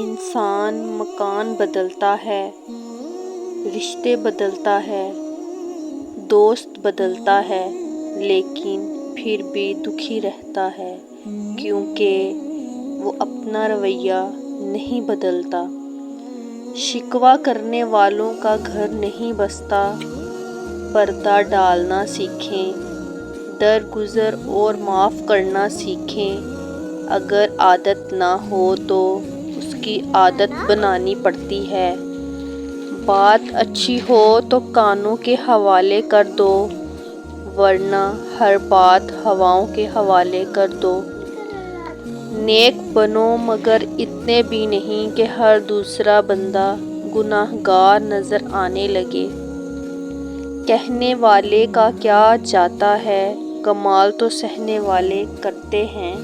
انسان مکان بدلتا ہے، رشتے بدلتا ہے، دوست بدلتا ہے، لیکن پھر بھی دکھی رہتا ہے کیونکہ وہ اپنا رویہ نہیں بدلتا۔ شکوہ کرنے والوں کا گھر نہیں بستا۔ پردہ ڈالنا سیکھیں، درگزر اور معاف کرنا سیکھیں۔ اگر عادت نہ ہو تو اس کی عادت بنانی پڑتی ہے۔ بات اچھی ہو تو کانوں کے حوالے کر دو، ورنہ ہر بات ہواؤں کے حوالے کر دو۔ نیک بنو مگر اتنے بھی نہیں کہ ہر دوسرا بندہ گنہگار نظر آنے لگے۔ کہنے والے کا کیا جاتا ہے، کمال تو سہنے والے کرتے ہیں۔